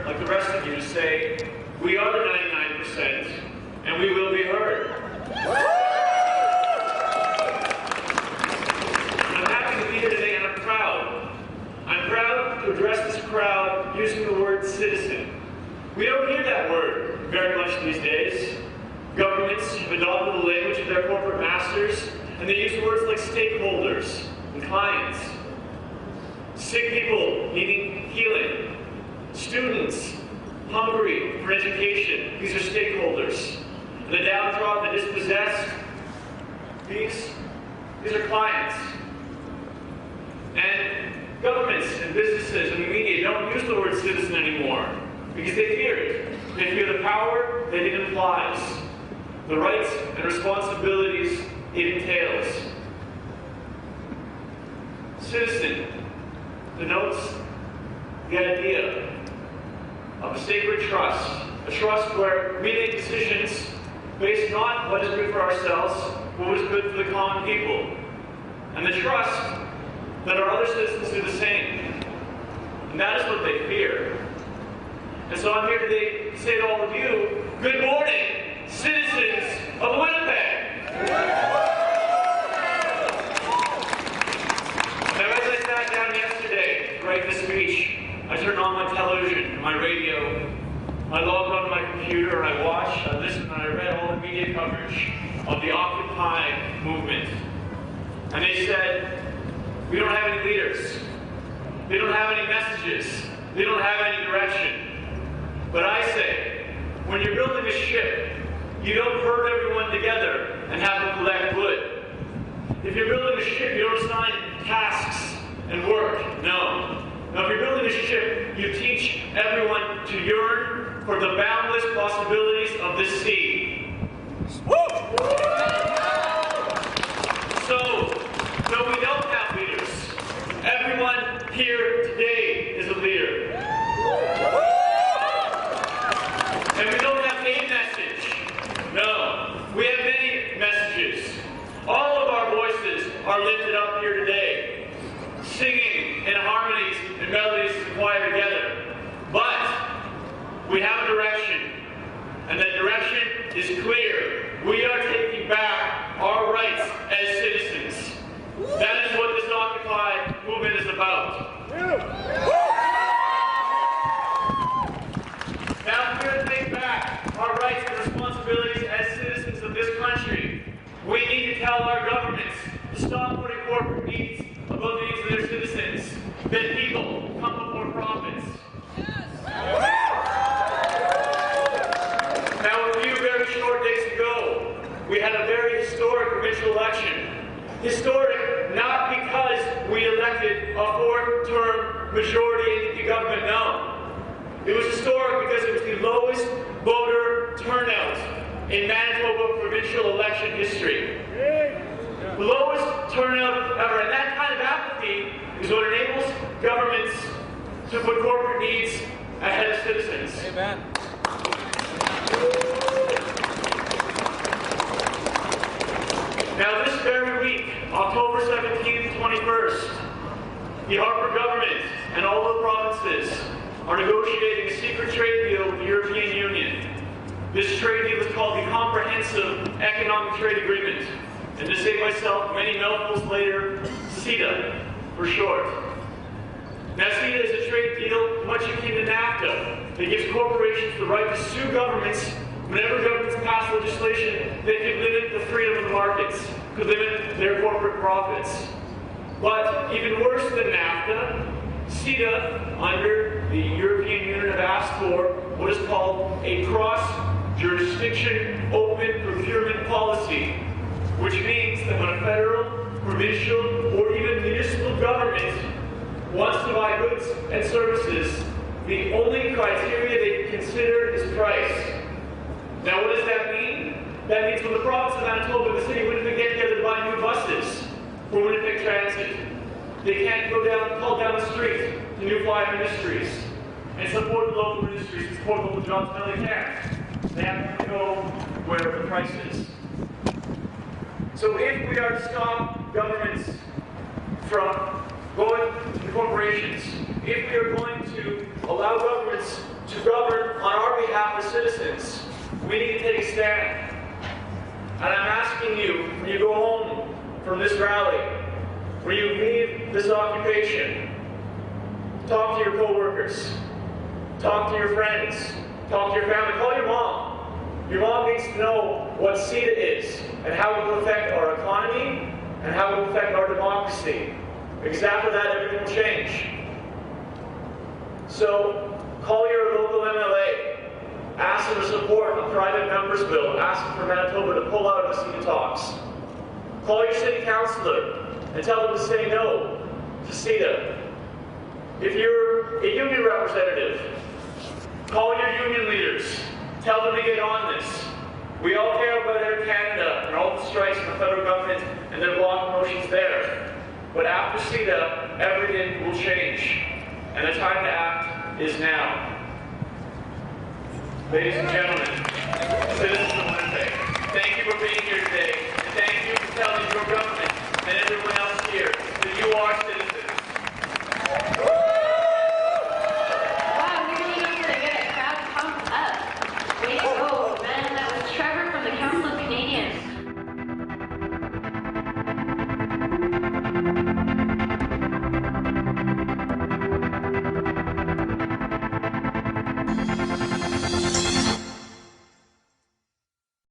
like the rest of you, to say, we are the 99%, and we will be heard. I'm happy to be here today, and I'm proud. I'm proud to address this crowd using the word citizen. We don't hear that word very much these days. Governments have adopted the language of their corporate masters, and they use words like stakeholders and clients. Sick people needing healing. Students hungry for education. These are stakeholders. And the downtrodden, the dispossessed, these are clients. And governments and businesses and the media don't use the word citizen anymore because they fear it. They fear the power that it implies, the rights and responsibilities it entails. Citizen denotes the idea of a sacred trust, a trust where we make decisions based not on what is good for ourselves, but what is good for the common people, and the trust that our other citizens do the same. And that is what they fear. And so I'm here today to say to all of you, good morning, citizens of Winnipeg. Now, as I sat down yesterday to write this speech, I turned on my television, my radio, I logged onto my computer, and I watched, I listened, and I read all the media coverage of the Occupy movement. And they said, we don't have any leaders. They don't have any messages. They don't have any direction. But I say, when you're building a ship, you don't herd everyone together and have them collect wood. If you're building a ship, you don't assign tasks and work. No. Now, if you're building a ship, you teach everyone to yearn for the boundless possibilities of the sea. Woo! So we don't have leaders. Everyone here today is a leader. And we don't have a message. No, we have many messages. All of our voices are lifted up here today, singing in harmonies and melodies to choir together. But we have a direction, and that direction is clear. We are taking back our rights as citizens. That is what this Occupy movement is about. Now, if we're going to take back our rights and responsibilities as citizens of this country, we need to tell our governments to stop putting corporate needs above the needs of their citizens, that people come before profits. Now, a few very short days ago, we had a very historic provincial election. Historic not because we elected a fourth-term majority in the government, no. It was historic because it was the lowest voter turnout in Manitoba provincial election history. The lowest turnout ever, and that kind of apathy is what enables governments to put corporate needs ahead of citizens. Amen. Now, this very week, October 17th and 21st, the Harper government and all the provinces are negotiating a secret trade deal with the European Union. This trade deal is called the Comprehensive Economic Trade Agreement, and to save myself many mouthfuls later, CETA for short. Now, CETA is a trade deal much akin to NAFTA that gives corporations the right to sue governments whenever governments pass legislation that could limit the freedom of the markets, could limit their corporate profits. But even worse than NAFTA, CETA, under the European Union, have asked for what is called a cross-jurisdiction open procurement policy, which means that when a federal, provincial, or even municipal government wants to buy goods and services, the only criteria they can consider is price. Now, what does that mean? That means when the province of Manitoba and the city of Winnipeg get together to buy new buses for Winnipeg Transit, they can't call down the street to New Flyer Ministries and support the local industries and support local jobs. No, they can't. They have to go where the price is. So if we are to stop governments from going to the corporations, if we are going to allow governments to govern on our behalf as citizens, we need to take a stand. And I'm asking you, when you go home from this rally, when you leave this occupation, talk to your co-workers, talk to your friends, talk to your family, call your mom. Your mom needs to know what CETA is and how it will affect our economy and how it will affect our democracy. Because after that, everything will change. So, call your local MLA. Ask them to support a private member's bill. Ask them for Manitoba to pull out of the CETA talks. Call your city councillor and tell them to say no to CETA. If you're a union representative, call your union leaders. Tell them to get on this. We all care about Air Canada and all the strikes from the federal government and their block motions there. But after CETA, everything will change. And the time to act is now. Ladies and gentlemen, citizens of Winnipeg, thank you for being here today. And thank you for telling your government and everyone else